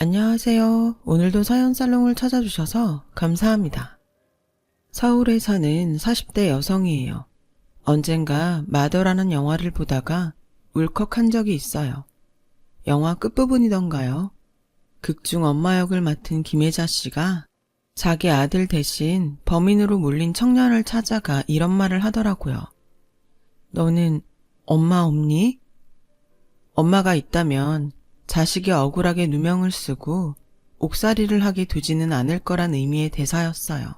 안녕하세요. 오늘도 사연살롱을 찾아주셔서 감사합니다. 서울에 사는 40대 여성이에요. 언젠가 마더라는 영화를 보다가 울컥한 적이 있어요. 영화 끝부분이던가요. 극중 엄마 역을 맡은 김혜자 씨가 자기 아들 대신 범인으로 몰린 청년을 찾아가 이런 말을 하더라고요. 너는 엄마 없니? 엄마가 있다면 자식이 억울하게 누명을 쓰고 옥살이를 하게 두지는 않을 거란 의미의 대사였어요.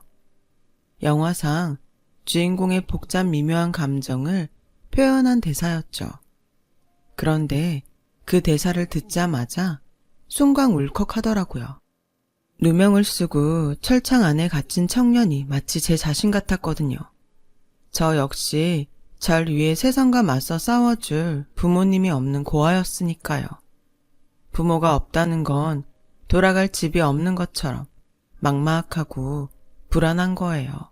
영화상 주인공의 복잡 미묘한 감정을 표현한 대사였죠. 그런데 그 대사를 듣자마자 순간 울컥하더라고요. 누명을 쓰고 철창 안에 갇힌 청년이 마치 제 자신 같았거든요. 저 역시 절 위해 세상과 맞서 싸워줄 부모님이 없는 고아였으니까요. 부모가 없다는 건 돌아갈 집이 없는 것처럼 막막하고 불안한 거예요.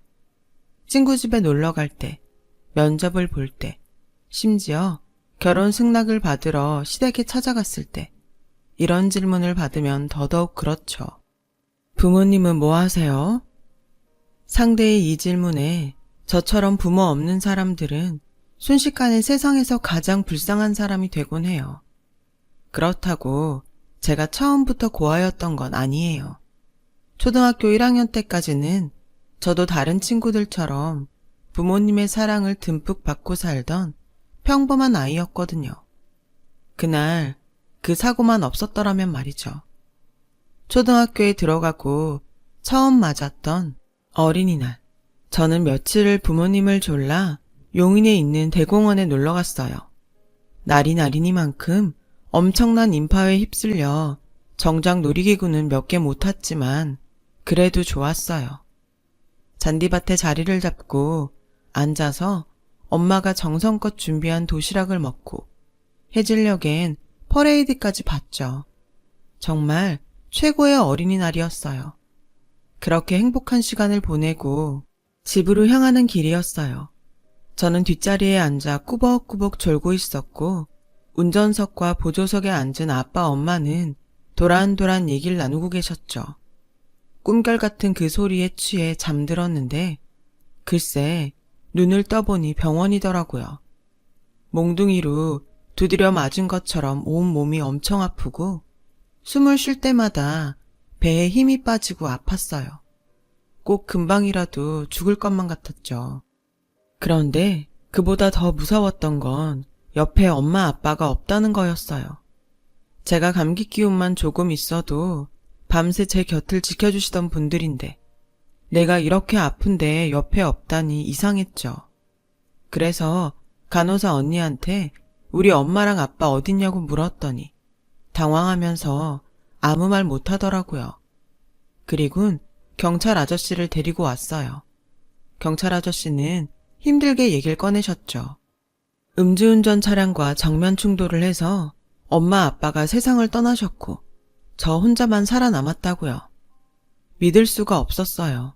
친구 집에 놀러 갈 때, 면접을 볼 때, 심지어 결혼 승낙을 받으러 시댁에 찾아갔을 때 이런 질문을 받으면 더더욱 그렇죠. 부모님은 뭐 하세요? 상대의 이 질문에 저처럼 부모 없는 사람들은 순식간에 세상에서 가장 불쌍한 사람이 되곤 해요. 그렇다고 제가 처음부터 고아였던 건 아니에요. 초등학교 1학년 때까지는 저도 다른 친구들처럼 부모님의 사랑을 듬뿍 받고 살던 평범한 아이였거든요. 그날 그 사고만 없었더라면 말이죠. 초등학교에 들어가고 처음 맞았던 어린이날, 저는 며칠을 부모님을 졸라 용인에 있는 대공원에 놀러 갔어요. 날이 날이니만큼 엄청난 인파에 휩쓸려 정작 놀이기구는 몇 개 못 탔지만 그래도 좋았어요. 잔디밭에 자리를 잡고 앉아서 엄마가 정성껏 준비한 도시락을 먹고 해질녘엔 퍼레이드까지 봤죠. 정말 최고의 어린이날이었어요. 그렇게 행복한 시간을 보내고 집으로 향하는 길이었어요. 저는 뒷자리에 앉아 꾸벅꾸벅 졸고 있었고 운전석과 보조석에 앉은 아빠 엄마는 도란도란 얘기를 나누고 계셨죠. 꿈결 같은 그 소리에 취해 잠들었는데 글쎄 눈을 떠보니 병원이더라고요. 몽둥이로 두드려 맞은 것처럼 온 몸이 엄청 아프고 숨을 쉴 때마다 배에 힘이 빠지고 아팠어요. 꼭 금방이라도 죽을 것만 같았죠. 그런데 그보다 더 무서웠던 건 옆에 엄마 아빠가 없다는 거였어요. 제가 감기 기운만 조금 있어도 밤새 제 곁을 지켜주시던 분들인데 내가 이렇게 아픈데 옆에 없다니 이상했죠. 그래서 간호사 언니한테 우리 엄마랑 아빠 어딨냐고 물었더니 당황하면서 아무 말 못하더라고요. 그리곤 경찰 아저씨를 데리고 왔어요. 경찰 아저씨는 힘들게 얘기를 꺼내셨죠. 음주운전 차량과 정면 충돌을 해서 엄마 아빠가 세상을 떠나셨고 저 혼자만 살아남았다고요. 믿을 수가 없었어요.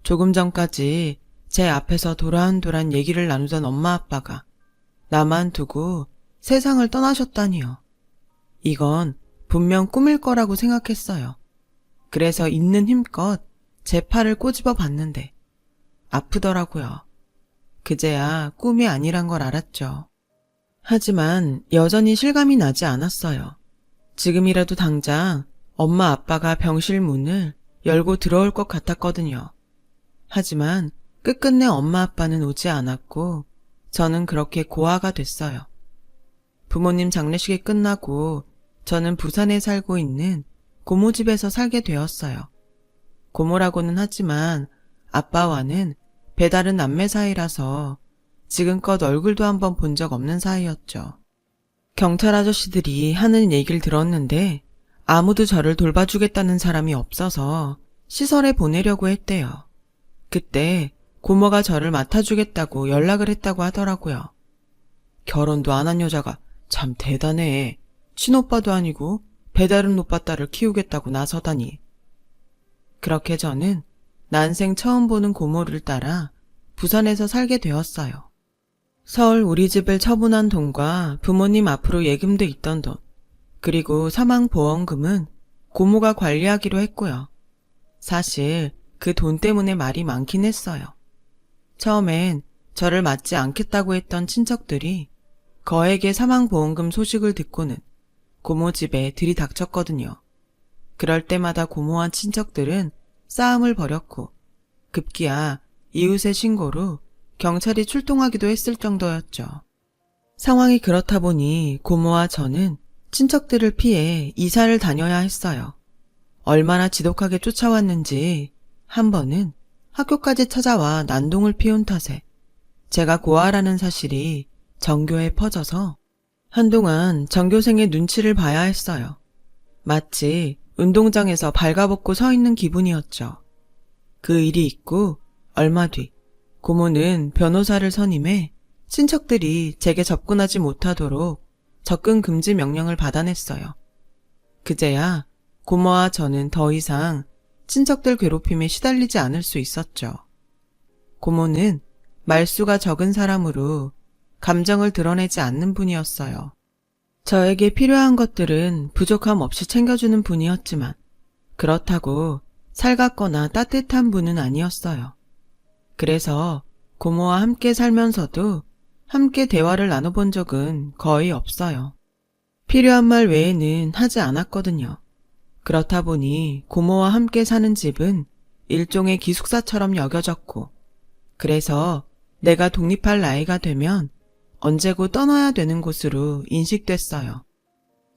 조금 전까지 제 앞에서 도란도란 얘기를 나누던 엄마 아빠가 나만 두고 세상을 떠나셨다니요. 이건 분명 꿈일 거라고 생각했어요. 그래서 있는 힘껏 제 팔을 꼬집어 봤는데 아프더라고요. 그제야 꿈이 아니란 걸 알았죠. 하지만 여전히 실감이 나지 않았어요. 지금이라도 당장 엄마 아빠가 병실 문을 열고 들어올 것 같았거든요. 하지만 끝끝내 엄마 아빠는 오지 않았고 저는 그렇게 고아가 됐어요. 부모님 장례식이 끝나고 저는 부산에 살고 있는 고모 집에서 살게 되었어요. 고모라고는 하지만 아빠와는 배다른 남매 사이라서 지금껏 얼굴도 한번 본 적 없는 사이였죠. 경찰 아저씨들이 하는 얘기를 들었는데 아무도 저를 돌봐주겠다는 사람이 없어서 시설에 보내려고 했대요. 그때 고모가 저를 맡아주겠다고 연락을 했다고 하더라고요. 결혼도 안 한 여자가 참 대단해. 친오빠도 아니고 배다른 오빠 딸을 키우겠다고 나서다니. 그렇게 저는 난생 처음 보는 고모를 따라 부산에서 살게 되었어요. 서울 우리 집을 처분한 돈과 부모님 앞으로 예금돼 있던 돈, 그리고 사망보험금은 고모가 관리하기로 했고요. 사실 그 돈 때문에 말이 많긴 했어요. 처음엔 저를 맞지 않겠다고 했던 친척들이 거액의 사망보험금 소식을 듣고는 고모 집에 들이닥쳤거든요. 그럴 때마다 고모와 친척들은 싸움을 벌였고 급기야 이웃의 신고로 경찰이 출동하기도 했을 정도였죠. 상황이 그렇다 보니 고모와 저는 친척들을 피해 이사를 다녀야 했어요. 얼마나 지독하게 쫓아왔는지 한 번은 학교까지 찾아와 난동을 피운 탓에 제가 고아라는 사실이 전교에 퍼져서 한동안 전교생의 눈치를 봐야 했어요. 마치 운동장에서 발가벗고 서 있는 기분이었죠. 그 일이 있고 얼마 뒤 고모는 변호사를 선임해 친척들이 제게 접근하지 못하도록 접근 금지 명령을 받아냈어요. 그제야 고모와 저는 더 이상 친척들 괴롭힘에 시달리지 않을 수 있었죠. 고모는 말수가 적은 사람으로 감정을 드러내지 않는 분이었어요. 저에게 필요한 것들은 부족함 없이 챙겨주는 분이었지만 그렇다고 살갑거나 따뜻한 분은 아니었어요. 그래서 고모와 함께 살면서도 함께 대화를 나눠본 적은 거의 없어요. 필요한 말 외에는 하지 않았거든요. 그렇다 보니 고모와 함께 사는 집은 일종의 기숙사처럼 여겨졌고 그래서 내가 독립할 나이가 되면 언제고 떠나야 되는 곳으로 인식됐어요.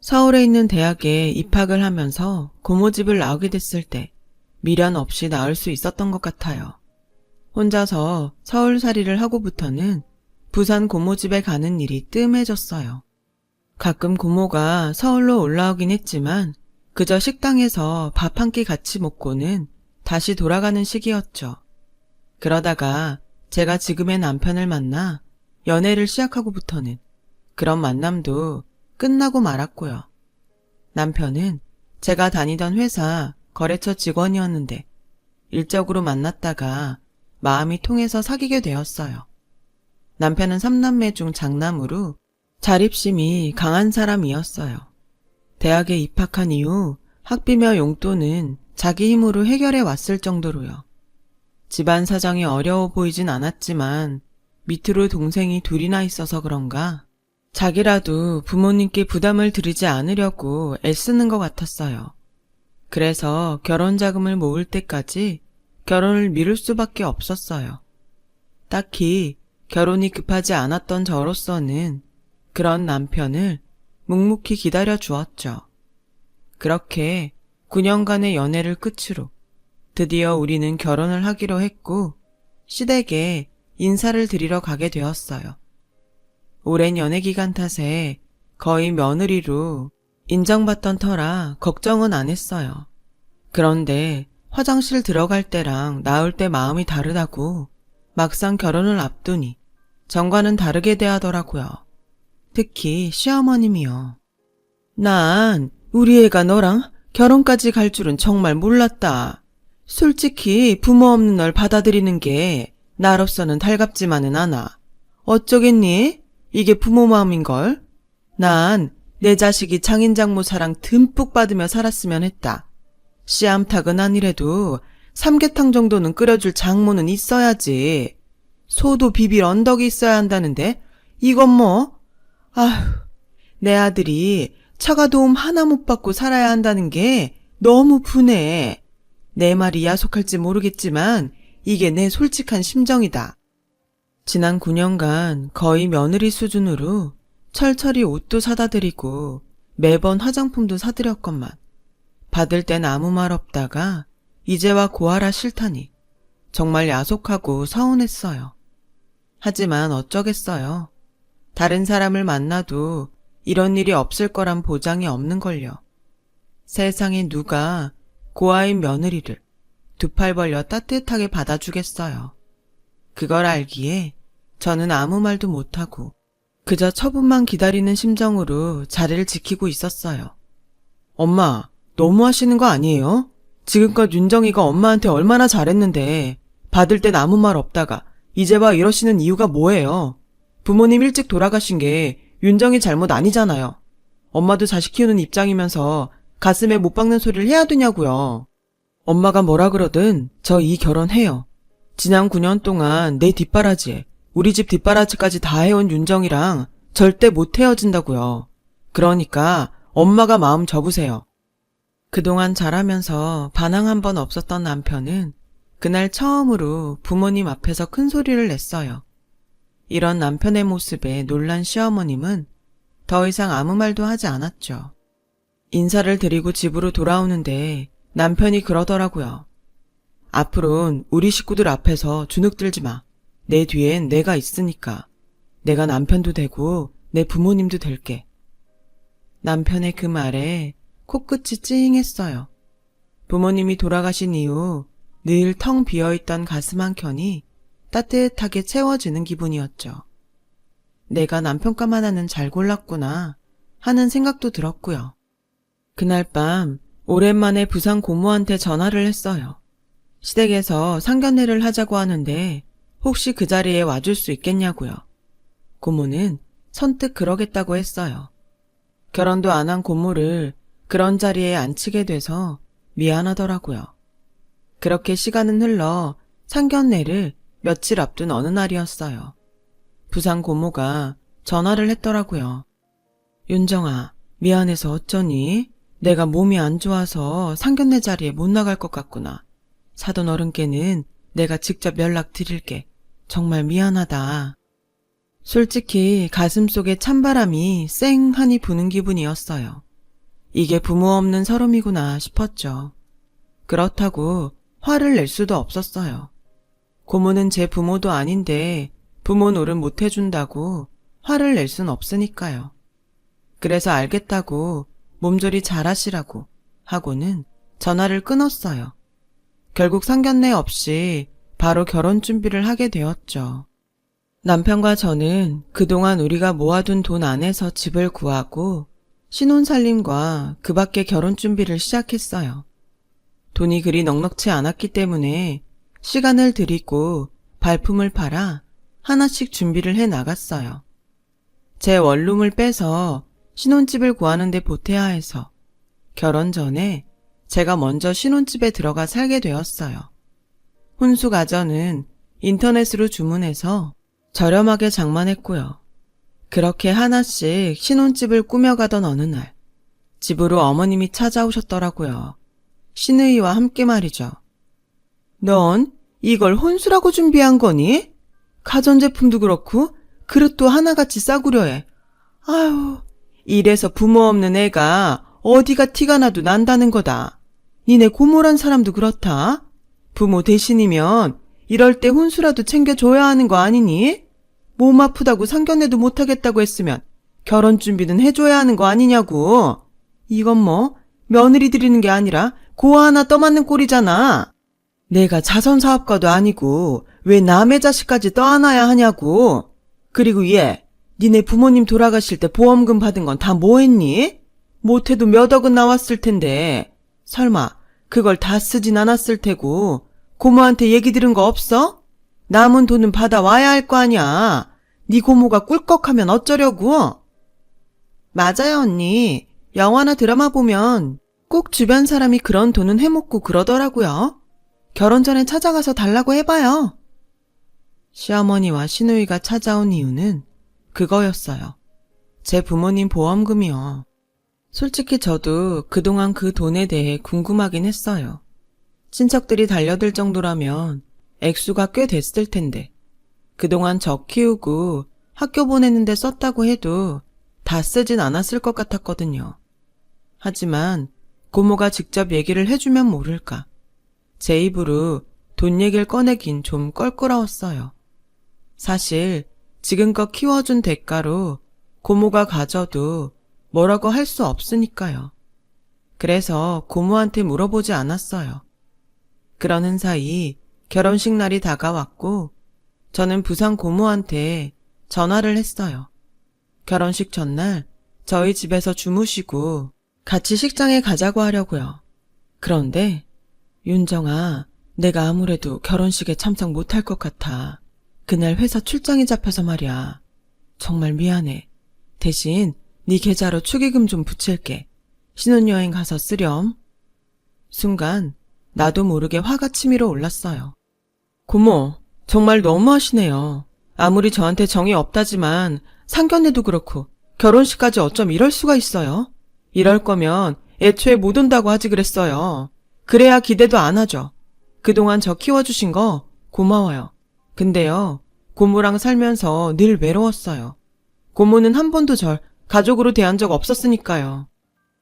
서울에 있는 대학에 입학을 하면서 고모 집을 나오게 됐을 때 미련 없이 나올 수 있었던 것 같아요. 혼자서 서울살이를 하고부터는 부산 고모 집에 가는 일이 뜸해졌어요. 가끔 고모가 서울로 올라오긴 했지만 그저 식당에서 밥 한 끼 같이 먹고는 다시 돌아가는 시기였죠. 그러다가 제가 지금의 남편을 만나 연애를 시작하고부터는 그런 만남도 끝나고 말았고요. 남편은 제가 다니던 회사 거래처 직원이었는데 일적으로 만났다가 마음이 통해서 사귀게 되었어요. 남편은 3남매 중 장남으로 자립심이 강한 사람이었어요. 대학에 입학한 이후 학비며 용돈은 자기 힘으로 해결해 왔을 정도로요. 집안 사정이 어려워 보이진 않았지만 밑으로 동생이 둘이나 있어서 그런가 자기라도 부모님께 부담을 드리지 않으려고 애쓰는 것 같았어요. 그래서 결혼 자금을 모을 때까지 결혼을 미룰 수밖에 없었어요. 딱히 결혼이 급하지 않았던 저로서는 그런 남편을 묵묵히 기다려 주었죠. 그렇게 9년간의 연애를 끝으로 드디어 우리는 결혼을 하기로 했고 시댁에 인사를 드리러 가게 되었어요. 오랜 연애 기간 탓에 거의 며느리로 인정받던 터라 걱정은 안 했어요. 그런데 화장실 들어갈 때랑 나올 때 마음이 다르다고 막상 결혼을 앞두니 전과는 다르게 대하더라고요. 특히 시어머님이요. 난 우리 애가 너랑 결혼까지 갈 줄은 정말 몰랐다. 솔직히 부모 없는 널 받아들이는 게 나로서는 달갑지만은 않아. 어쩌겠니? 이게 부모 마음인걸. 난 내 자식이 장인장모 사랑 듬뿍 받으며 살았으면 했다. 씨암탉은 아니래도 삼계탕 정도는 끓여줄 장모는 있어야지. 소도 비빌 언덕이 있어야 한다는데 이건 뭐? 아휴, 내 아들이 처가 도움 하나 못 받고 살아야 한다는 게 너무 분해. 내 말이 야속할지 모르겠지만 이게 내 솔직한 심정이다. 지난 9년간 거의 며느리 수준으로 철철이 옷도 사다 드리고 매번 화장품도 사드렸건만 받을 땐 아무 말 없다가 이제와 고하라 싫다니 정말 야속하고 서운했어요. 하지만 어쩌겠어요. 다른 사람을 만나도 이런 일이 없을 거란 보장이 없는걸요. 세상에 누가 고아인 며느리를 두 팔 벌려 따뜻하게 받아주겠어요. 그걸 알기에 저는 아무 말도 못하고 그저 처분만 기다리는 심정으로 자리를 지키고 있었어요. 엄마, 너무 하시는 거 아니에요? 지금껏 윤정이가 엄마한테 얼마나 잘했는데 받을 땐 아무 말 없다가 이제 와 이러시는 이유가 뭐예요? 부모님 일찍 돌아가신 게 윤정이 잘못 아니잖아요. 엄마도 자식 키우는 입장이면서 가슴에 못 박는 소리를 해야 되냐고요. 엄마가 뭐라 그러든 저 이 결혼해요. 지난 9년 동안 내 뒷바라지에 우리 집 뒷바라지까지 다 해온 윤정이랑 절대 못 헤어진다고요. 그러니까 엄마가 마음 접으세요. 그동안 잘하면서 반항 한 번 없었던 남편은 그날 처음으로 부모님 앞에서 큰 소리를 냈어요. 이런 남편의 모습에 놀란 시어머님은 더 이상 아무 말도 하지 않았죠. 인사를 드리고 집으로 돌아오는데 남편이 그러더라고요. 앞으로는 우리 식구들 앞에서 주눅들지 마. 내 뒤엔 내가 있으니까. 내가 남편도 되고 내 부모님도 될게. 남편의 그 말에 코끝이 찡했어요. 부모님이 돌아가신 이후 늘 텅 비어있던 가슴 한켠이 따뜻하게 채워지는 기분이었죠. 내가 남편감 하나는 잘 골랐구나 하는 생각도 들었고요. 그날 밤 오랜만에 부산 고모한테 전화를 했어요. 시댁에서 상견례를 하자고 하는데 혹시 그 자리에 와줄 수 있겠냐고요. 고모는 선뜻 그러겠다고 했어요. 결혼도 안 한 고모를 그런 자리에 앉히게 돼서 미안하더라고요. 그렇게 시간은 흘러 상견례를 며칠 앞둔 어느 날이었어요. 부산 고모가 전화를 했더라고요. 윤정아, 미안해서 어쩌니? 내가 몸이 안 좋아서 상견례 자리에 못 나갈 것 같구나. 사돈 어른께는 내가 직접 연락드릴게. 정말 미안하다. 솔직히 가슴속에 찬바람이 쌩하니 부는 기분이었어요. 이게 부모 없는 서름이구나 싶었죠. 그렇다고 화를 낼 수도 없었어요. 고모는 제 부모도 아닌데 부모 노릇 못 해준다고 화를 낼 순 없으니까요. 그래서 알겠다고 몸조리 잘하시라고 하고는 전화를 끊었어요. 결국 상견례 없이 바로 결혼 준비를 하게 되었죠. 남편과 저는 그동안 우리가 모아둔 돈 안에서 집을 구하고 신혼살림과 그 밖에 결혼 준비를 시작했어요. 돈이 그리 넉넉치 않았기 때문에 시간을 들이고 발품을 팔아 하나씩 준비를 해 나갔어요. 제 원룸을 빼서 신혼집을 구하는 데 보태야 해서 결혼 전에 제가 먼저 신혼집에 들어가 살게 되었어요. 혼수 가전은 인터넷으로 주문해서 저렴하게 장만했고요. 그렇게 하나씩 신혼집을 꾸며가던 어느 날 집으로 어머님이 찾아오셨더라고요. 시누이와 함께 말이죠. 넌 이걸 혼수라고 준비한 거니? 가전제품도 그렇고 그릇도 하나같이 싸구려 해. 아유, 이래서 부모 없는 애가 어디가 티가 나도 난다는 거다. 니네 고모란 사람도 그렇다. 부모 대신이면 이럴 때 혼수라도 챙겨줘야 하는 거 아니니? 몸 아프다고 상견례도 못하겠다고 했으면 결혼 준비는 해줘야 하는 거 아니냐고. 이건 뭐 며느리 드리는 게 아니라 고아 하나 떠맞는 꼴이잖아. 내가 자선사업가도 아니고 왜 남의 자식까지 떠안아야 하냐고. 그리고 얘, 니네 부모님 돌아가실 때 보험금 받은 건 다 뭐 했니? 못해도 몇 억은 나왔을 텐데 설마 그걸 다 쓰진 않았을 테고 고모한테 얘기 들은 거 없어? 남은 돈은 받아와야 할 거 아니야. 네 고모가 꿀꺽하면 어쩌려고? 맞아요, 언니. 영화나 드라마 보면 꼭 주변 사람이 그런 돈은 해먹고 그러더라고요. 결혼 전에 찾아가서 달라고 해봐요. 시어머니와 시누이가 찾아온 이유는 그거였어요. 제 부모님 보험금이요. 솔직히 저도 그동안 그 돈에 대해 궁금하긴 했어요. 친척들이 달려들 정도라면 액수가 꽤 됐을 텐데 그동안 저 키우고 학교 보내는데 썼다고 해도 다 쓰진 않았을 것 같았거든요. 하지만 고모가 직접 얘기를 해주면 모를까. 제 입으로 돈 얘기를 꺼내긴 좀 껄끄러웠어요. 사실 지금껏 키워준 대가로 고모가 가져도 뭐라고 할 수 없으니까요. 그래서 고모한테 물어보지 않았어요. 그러는 사이 결혼식 날이 다가왔고 저는 부산 고모한테 전화를 했어요. 결혼식 전날 저희 집에서 주무시고 같이 식장에 가자고 하려고요. 그런데 윤정아, 내가 아무래도 결혼식에 참석 못할 것 같아. 그날 회사 출장이 잡혀서 말이야. 정말 미안해. 대신 네 계좌로 축의금 좀 붙일게. 신혼여행 가서 쓰렴. 순간 나도 모르게 화가 치밀어 올랐어요. 고모, 정말 너무하시네요. 아무리 저한테 정이 없다지만 상견례도 그렇고 결혼식까지 어쩜 이럴 수가 있어요? 이럴 거면 애초에 못 온다고 하지 그랬어요. 그래야 기대도 안 하죠. 그동안 저 키워주신 거 고마워요. 근데요, 고모랑 살면서 늘 외로웠어요. 고모는 한 번도 절 가족으로 대한 적 없었으니까요.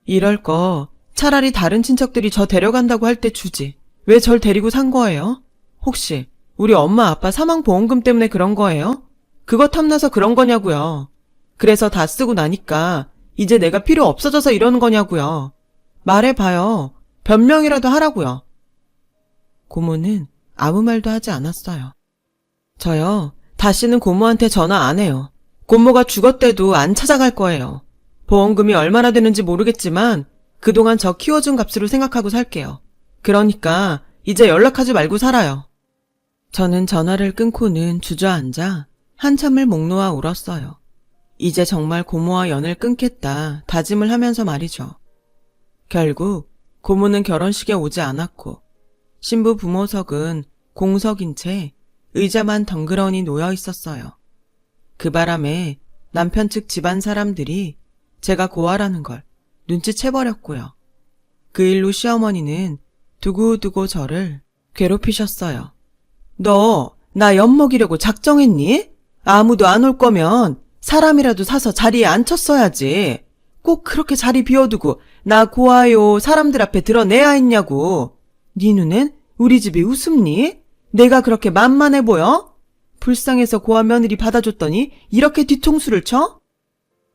이럴 거 차라리 다른 친척들이 저 데려간다고 할 때 주지. 왜 절 데리고 산 거예요? 혹시 우리 엄마 아빠 사망보험금 때문에 그런 거예요? 그거 탐나서 그런 거냐고요. 그래서 다 쓰고 나니까 이제 내가 필요 없어져서 이러는 거냐고요. 말해봐요. 변명이라도 하라고요. 고모는 아무 말도 하지 않았어요. 저요, 다시는 고모한테 전화 안 해요. 고모가 죽었대도 안 찾아갈 거예요. 보험금이 얼마나 되는지 모르겠지만 그동안 저 키워준 값으로 생각하고 살게요. 그러니까 이제 연락하지 말고 살아요. 저는 전화를 끊고는 주저앉아 한참을 목 놓아 울었어요. 이제 정말 고모와 연을 끊겠다 다짐을 하면서 말이죠. 결국 고모는 결혼식에 오지 않았고 신부 부모석은 공석인 채 의자만 덩그러니 놓여 있었어요. 그 바람에 남편 측 집안 사람들이 제가 고아라는 걸 눈치채버렸고요. 그 일로 시어머니는 두고두고 저를 괴롭히셨어요. 너 나 엿먹이려고 작정했니? 아무도 안 올 거면 사람이라도 사서 자리에 앉혔어야지. 꼭 그렇게 자리 비워두고 나 고아요 사람들 앞에 드러내야 했냐고. 네 눈엔 우리 집이 우습니? 내가 그렇게 만만해 보여? 불쌍해서 고아 며느리 받아줬더니 이렇게 뒤통수를 쳐?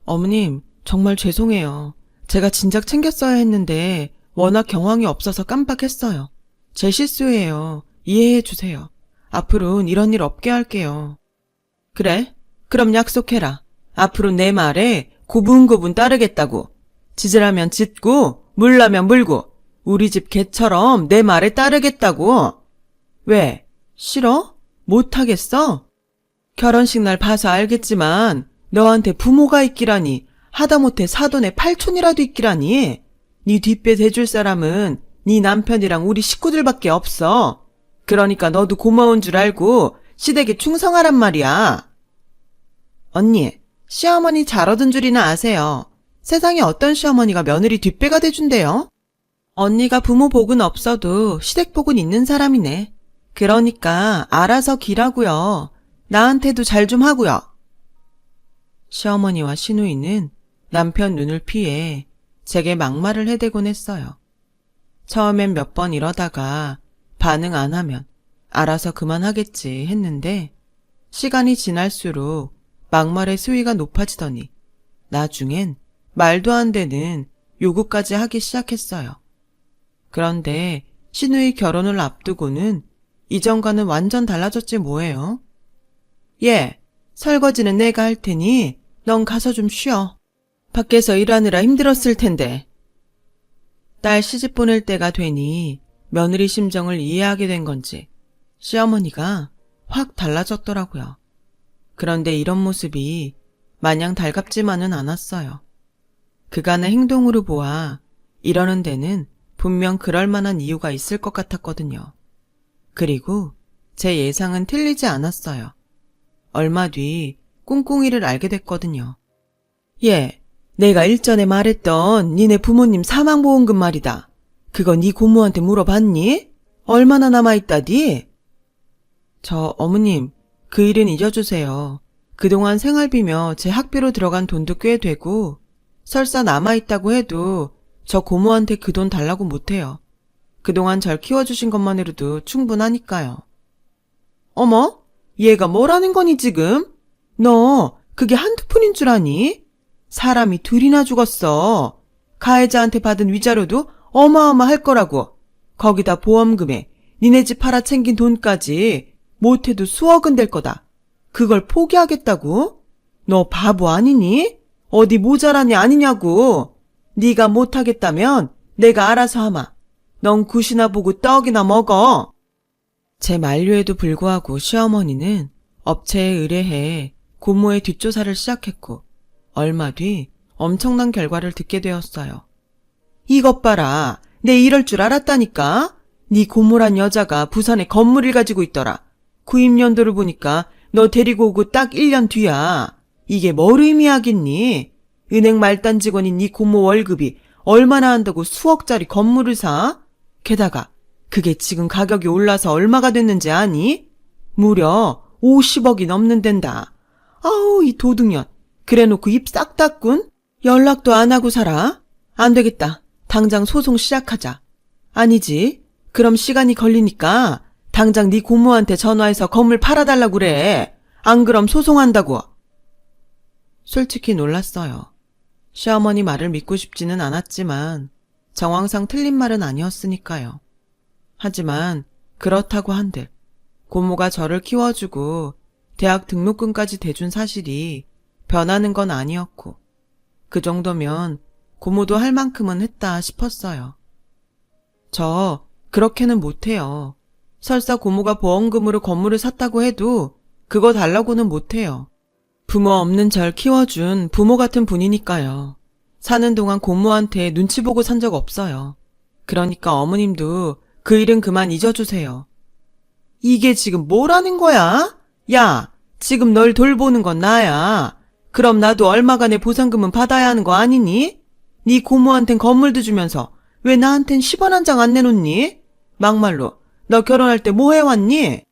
어머님, 정말 죄송해요. 제가 진작 챙겼어야 했는데 워낙 경황이 없어서 깜빡했어요. 제 실수예요. 이해해 주세요. 앞으로는 이런 일 없게 할게요. 그래? 그럼 약속해라. 앞으로 내 말에 고분고분 따르겠다고. 짖으라면 짖고 물라면 물고 우리 집 개처럼 내 말에 따르겠다고. 왜? 싫어? 못하겠어? 결혼식 날 봐서 알겠지만 너한테 부모가 있기라니, 하다못해 사돈의 팔촌이라도 있기라니. 네 뒷배 대줄 사람은 네 남편이랑 우리 식구들밖에 없어. 그러니까 너도 고마운 줄 알고 시댁에 충성하란 말이야. 언니, 시어머니 잘 얻은 줄이나 아세요. 세상에 어떤 시어머니가 며느리 뒷배가 돼준대요? 언니가 부모 복은 없어도 시댁 복은 있는 사람이네. 그러니까 알아서 기라고요. 나한테도 잘 좀 하고요. 시어머니와 시누이는 남편 눈을 피해 제게 막말을 해대곤 했어요. 처음엔 몇 번 이러다가 반응 안 하면 알아서 그만하겠지 했는데 시간이 지날수록 막말의 수위가 높아지더니 나중엔 말도 안 되는 요구까지 하기 시작했어요. 그런데 시누이 결혼을 앞두고는 이전과는 완전 달라졌지 뭐예요? 예, 설거지는 내가 할 테니 넌 가서 좀 쉬어. 밖에서 일하느라 힘들었을 텐데. 딸 시집 보낼 때가 되니 며느리 심정을 이해하게 된 건지 시어머니가 확 달라졌더라고요. 그런데 이런 모습이 마냥 달갑지만은 않았어요. 그간의 행동으로 보아 이러는 데는 분명 그럴 만한 이유가 있을 것 같았거든요. 그리고 제 예상은 틀리지 않았어요. 얼마 뒤 꿍꿍이를 알게 됐거든요. 예, 내가 일전에 말했던 니네 부모님 사망보험금 말이다. 그거 네 고모한테 물어봤니? 얼마나 남아있다디? 저 어머님, 그 일은 잊어주세요. 그동안 생활비며 제 학비로 들어간 돈도 꽤 되고 설사 남아있다고 해도 저 고모한테 그 돈 달라고 못해요. 그동안 절 키워주신 것만으로도 충분하니까요. 어머? 얘가 뭐라는 거니 지금? 너 그게 한두 푼인 줄 아니? 사람이 둘이나 죽었어. 가해자한테 받은 위자료도 어마어마할 거라고. 거기다 보험금에 니네 집 팔아 챙긴 돈까지 못해도 수억은 될 거다. 그걸 포기하겠다고? 너 바보 아니니? 어디 모자라니 아니냐고. 네가 못하겠다면 내가 알아서 하마. 넌 굿이나 보고 떡이나 먹어. 제 만류에도 불구하고 시어머니는 업체에 의뢰해 고모의 뒷조사를 시작했고 얼마 뒤 엄청난 결과를 듣게 되었어요. 이것 봐라. 내 이럴 줄 알았다니까. 네 고모란 여자가 부산에 건물을 가지고 있더라. 구입 연도를 보니까 너 데리고 오고 딱 1년 뒤야. 이게 뭘 의미하겠니? 은행 말단 직원인 네 고모 월급이 얼마나 한다고 수억짜리 건물을 사? 게다가 그게 지금 가격이 올라서 얼마가 됐는지 아니? 무려 50억이 넘는단다. 아우 이 도둑년. 그래놓고 입 싹 닫군? 연락도 안 하고 살아? 안 되겠다. 당장 소송 시작하자. 아니지. 그럼 시간이 걸리니까 당장 네 고모한테 전화해서 건물 팔아달라고 그래. 안 그럼 소송한다고. 솔직히 놀랐어요. 시어머니 말을 믿고 싶지는 않았지만 정황상 틀린 말은 아니었으니까요. 하지만 그렇다고 한들 고모가 저를 키워주고 대학 등록금까지 대준 사실이 변하는 건 아니었고 그 정도면 고모도 할 만큼은 했다 싶었어요. 저 그렇게는 못해요. 설사 고모가 보험금으로 건물을 샀다고 해도 그거 달라고는 못해요. 부모 없는 절 키워준 부모 같은 분이니까요. 사는 동안 고모한테 눈치 보고 산 적 없어요. 그러니까 어머님도 그 일은 그만 잊어주세요. 이게 지금 뭐라는 거야? 야, 지금 널 돌보는 건 나야. 그럼 나도 얼마간의 보상금은 받아야 하는 거 아니니? 네 고모한텐 건물도 주면서 왜 나한텐 10원 한 장 안 내놓니? 막말로 너 결혼할 때 뭐 해왔니?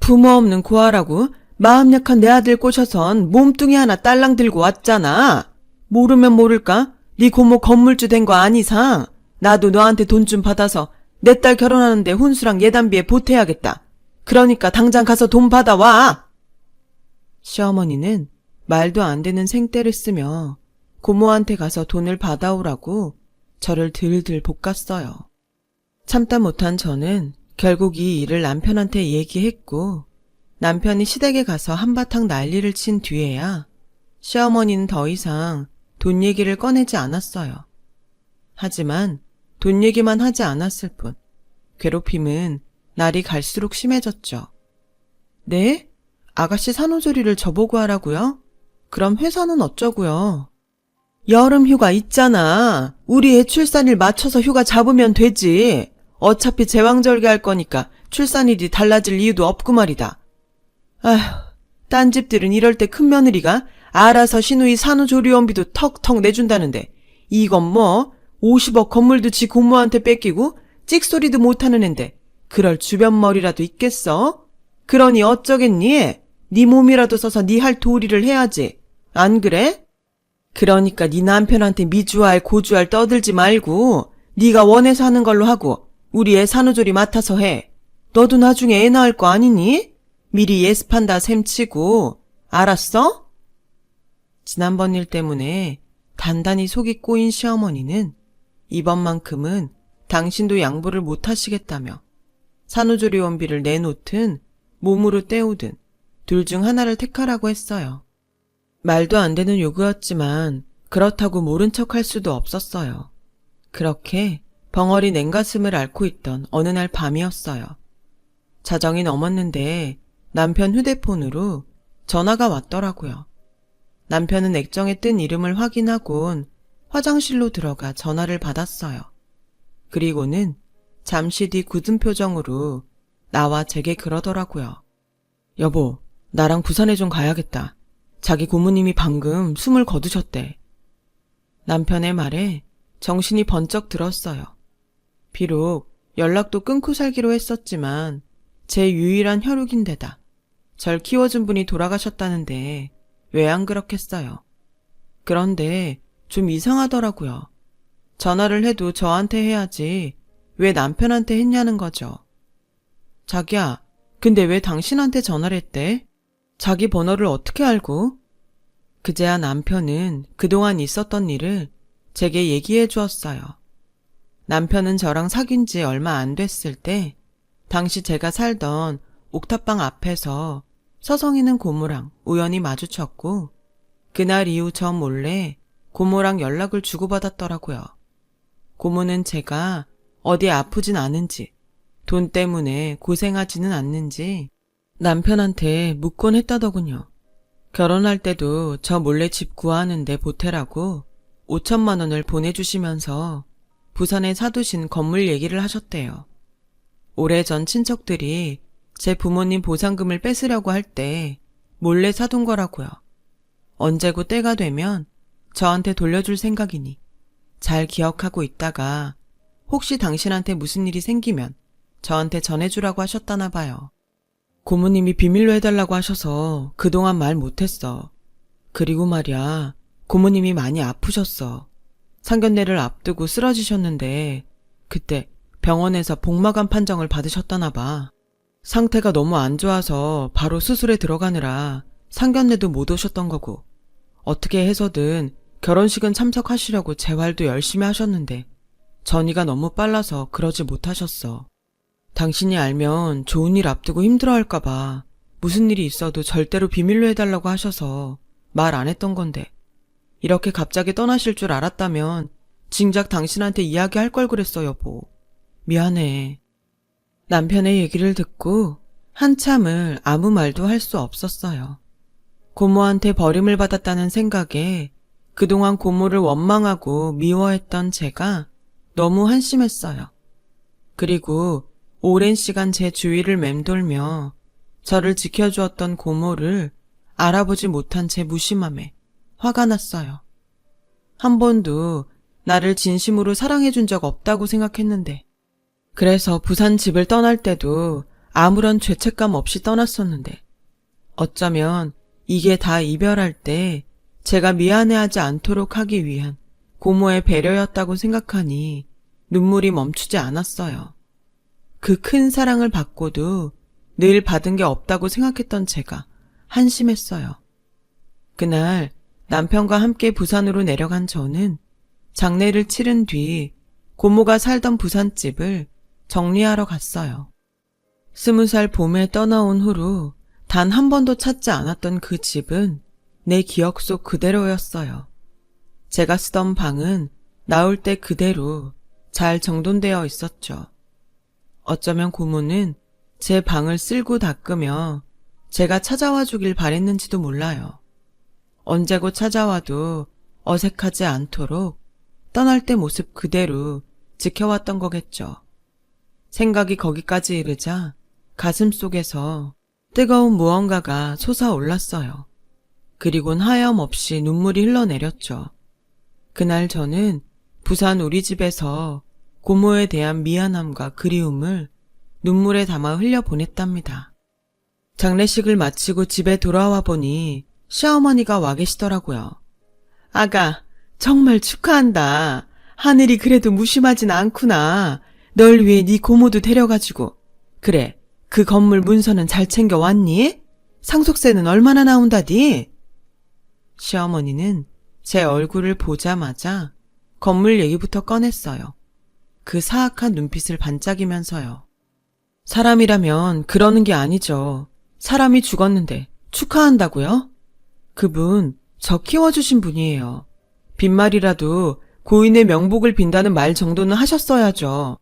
부모 없는 고아라고 마음 약한 내 아들 꼬셔선 몸뚱이 하나 딸랑 들고 왔잖아. 모르면 모를까? 네 고모 건물주 된 거 아니상 나도 너한테 돈 좀 받아서 내 딸 결혼하는데 혼수랑 예단비에 보태야겠다. 그러니까 당장 가서 돈 받아와. 시어머니는 말도 안 되는 생떼를 쓰며 고모한테 가서 돈을 받아오라고 저를 들들 볶았어요. 참다 못한 저는 결국 이 일을 남편한테 얘기했고 남편이 시댁에 가서 한바탕 난리를 친 뒤에야 시어머니는 더 이상 돈 얘기를 꺼내지 않았어요. 하지만 돈 얘기만 하지 않았을 뿐 괴롭힘은 날이 갈수록 심해졌죠. 네? 아가씨 산후조리를 저보고 하라고요? 그럼 회사는 어쩌고요? 여름 휴가 있잖아. 우리 애 출산일 맞춰서 휴가 잡으면 되지. 어차피 제왕절개 할 거니까 출산일이 달라질 이유도 없고 말이다. 아휴, 딴 집들은 이럴 때 큰 며느리가 알아서 시누이 산후조리원비도 턱턱 내준다는데 이건 뭐 50억 건물도 지 고모한테 뺏기고 찍소리도 못하는 앤데 그럴 주변 머리라도 있겠어? 그러니 어쩌겠니? 네 몸이라도 써서 네 할 도리를 해야지. 안 그래? 그러니까 네 남편한테 미주알 고주알 떠들지 말고 네가 원해서 하는 걸로 하고 우리 애 산후조리 맡아서 해. 너도 나중에 애 낳을 거 아니니? 미리 예습한다 셈치고. 알았어? 지난번 일 때문에 단단히 속이 꼬인 시어머니는 이번만큼은 당신도 양보를 못하시겠다며 산후조리원비를 내놓든 몸으로 때우든 둘 중 하나를 택하라고 했어요. 말도 안 되는 요구였지만 그렇다고 모른 척할 수도 없었어요. 그렇게 벙어리 냉가슴을 앓고 있던 어느 날 밤이었어요. 자정이 넘었는데 남편 휴대폰으로 전화가 왔더라고요. 남편은 액정에 뜬 이름을 확인하곤 화장실로 들어가 전화를 받았어요. 그리고는 잠시 뒤 굳은 표정으로 나와 제게 그러더라고요. 여보, 나랑 부산에 좀 가야겠다. 자기 고모님이 방금 숨을 거두셨대. 남편의 말에 정신이 번쩍 들었어요. 비록 연락도 끊고 살기로 했었지만 제 유일한 혈육인데다 절 키워준 분이 돌아가셨다는데 왜 안 그렇겠어요. 그런데 좀 이상하더라고요. 전화를 해도 저한테 해야지 왜 남편한테 했냐는 거죠. 자기야, 근데 왜 당신한테 전화를 했대? 자기 번호를 어떻게 알고? 그제야 남편은 그동안 있었던 일을 제게 얘기해 주었어요. 남편은 저랑 사귄 지 얼마 안 됐을 때 당시 제가 살던 옥탑방 앞에서 서성이는 고모랑 우연히 마주쳤고 그날 이후 저 몰래 고모랑 연락을 주고받았더라고요. 고모는 제가 어디 아프진 않은지 돈 때문에 고생하지는 않는지 남편한테 묻곤 했다더군요. 결혼할 때도 저 몰래 집 구하는데 보태라고 5천만 원을 보내주시면서 부산에 사두신 건물 얘기를 하셨대요. 오래전 친척들이 제 부모님 보상금을 뺏으려고 할 때 몰래 사둔 거라고요. 언제고 때가 되면 저한테 돌려줄 생각이니 잘 기억하고 있다가 혹시 당신한테 무슨 일이 생기면 저한테 전해주라고 하셨다나 봐요. 고모님이 비밀로 해달라고 하셔서 그동안 말 못했어. 그리고 말이야, 고모님이 많이 아프셨어. 상견례를 앞두고 쓰러지셨는데 그때 병원에서 복막암 판정을 받으셨다나 봐. 상태가 너무 안 좋아서 바로 수술에 들어가느라 상견례도 못 오셨던 거고, 어떻게 해서든 결혼식은 참석하시려고 재활도 열심히 하셨는데 전이가 너무 빨라서 그러지 못하셨어. 당신이 알면 좋은 일 앞두고 힘들어할까 봐 무슨 일이 있어도 절대로 비밀로 해달라고 하셔서 말 안 했던 건데, 이렇게 갑자기 떠나실 줄 알았다면 진작 당신한테 이야기할 걸 그랬어, 여보. 미안해. 남편의 얘기를 듣고 한참을 아무 말도 할 수 없었어요. 고모한테 버림을 받았다는 생각에 그동안 고모를 원망하고 미워했던 제가 너무 한심했어요. 그리고 오랜 시간 제 주위를 맴돌며 저를 지켜주었던 고모를 알아보지 못한 제 무심함에 화가 났어요. 한 번도 나를 진심으로 사랑해준 적 없다고 생각했는데, 그래서 부산 집을 떠날 때도 아무런 죄책감 없이 떠났었는데, 어쩌면 이게 다 이별할 때 제가 미안해하지 않도록 하기 위한 고모의 배려였다고 생각하니 눈물이 멈추지 않았어요. 그 큰 사랑을 받고도 늘 받은 게 없다고 생각했던 제가 한심했어요. 그날 남편과 함께 부산으로 내려간 저는 장례를 치른 뒤 고모가 살던 부산집을 정리하러 갔어요. 20살 봄에 떠나온 후로 단 한 번도 찾지 않았던 그 집은 내 기억 속 그대로였어요. 제가 쓰던 방은 나올 때 그대로 잘 정돈되어 있었죠. 어쩌면 고모는 제 방을 쓸고 닦으며 제가 찾아와 주길 바랬는지도 몰라요. 언제고 찾아와도 어색하지 않도록 떠날 때 모습 그대로 지켜왔던 거겠죠. 생각이 거기까지 이르자 가슴 속에서 뜨거운 무언가가 솟아올랐어요. 그리곤 하염없이 눈물이 흘러내렸죠. 그날 저는 부산 우리 집에서 고모에 대한 미안함과 그리움을 눈물에 담아 흘려보냈답니다. 장례식을 마치고 집에 돌아와 보니 시어머니가 와 계시더라고요. 아가, 정말 축하한다. 하늘이 그래도 무심하진 않구나. 널 위해 네 고모도 데려가지고. 그래, 그 건물 문서는 잘 챙겨왔니? 상속세는 얼마나 나온다디? 시어머니는 제 얼굴을 보자마자 건물 얘기부터 꺼냈어요. 그 사악한 눈빛을 반짝이면서요. 사람이라면 그러는 게 아니죠. 사람이 죽었는데 축하한다고요? 그분 저 키워주신 분이에요. 빈말이라도 고인의 명복을 빈다는 말 정도는 하셨어야죠.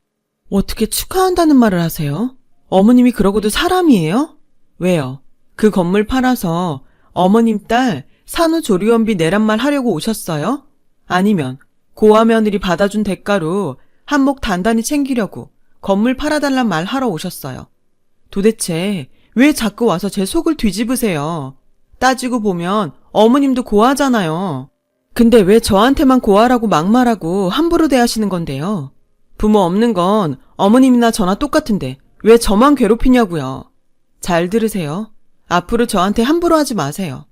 어떻게 축하한다는 말을 하세요? 어머님이 그러고도 사람이에요? 왜요? 그 건물 팔아서 어머님 딸 산후조리원비 내란 말 하려고 오셨어요? 아니면 고아 며느리 받아준 대가로 한몫 단단히 챙기려고 건물 팔아달란 말 하러 오셨어요? 도대체 왜 자꾸 와서 제 속을 뒤집으세요? 따지고 보면 어머님도 고아잖아요. 근데 왜 저한테만 고아라고 막말하고 함부로 대하시는 건데요? 부모 없는 건 어머님이나 저나 똑같은데 왜 저만 괴롭히냐고요. 잘 들으세요. 앞으로 저한테 함부로 하지 마세요.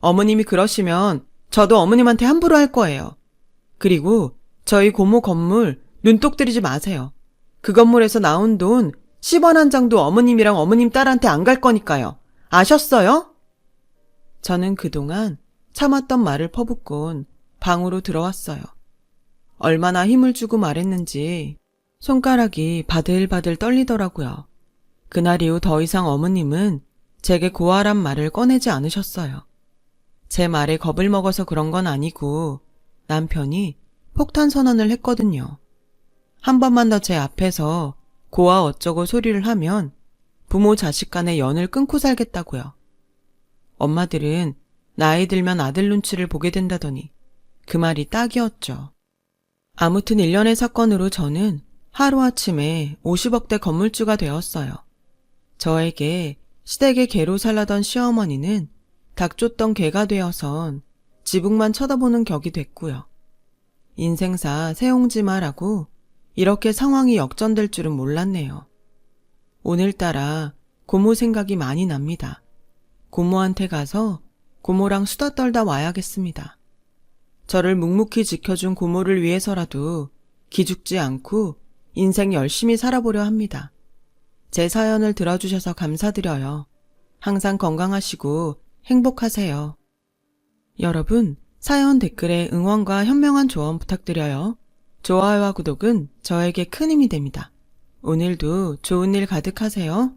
어머님이 그러시면 저도 어머님한테 함부로 할 거예요. 그리고 저희 고모 건물 눈독 들이지 마세요. 그 건물에서 나온 돈 10원 한 장도 어머님이랑 어머님 딸한테 안 갈 거니까요. 아셨어요? 저는 그동안 참았던 말을 퍼붓곤 방으로 들어왔어요. 얼마나 힘을 주고 말했는지 손가락이 바들바들 떨리더라고요. 그날 이후 더 이상 어머님은 제게 고아란 말을 꺼내지 않으셨어요. 제 말에 겁을 먹어서 그런 건 아니고 남편이 폭탄 선언을 했거든요. 한 번만 더 제 앞에서 고아 어쩌고 소리를 하면 부모 자식 간의 연을 끊고 살겠다고요. 엄마들은 나이 들면 아들 눈치를 보게 된다더니 그 말이 딱이었죠. 아무튼 일련의 사건으로 저는 하루아침에 50억대 건물주가 되었어요. 저에게 시댁의 개로 살라던 시어머니는 닭 쫓던 개가 되어선 지붕만 쳐다보는 격이 됐고요. 인생사 새옹지마라고 이렇게 상황이 역전될 줄은 몰랐네요. 오늘따라 고모 생각이 많이 납니다. 고모한테 가서 고모랑 수다 떨다 와야겠습니다. 저를 묵묵히 지켜준 고모를 위해서라도 기죽지 않고 인생 열심히 살아보려 합니다. 제 사연을 들어주셔서 감사드려요. 항상 건강하시고 행복하세요. 여러분, 사연 댓글에 응원과 현명한 조언 부탁드려요. 좋아요와 구독은 저에게 큰 힘이 됩니다. 오늘도 좋은 일 가득하세요.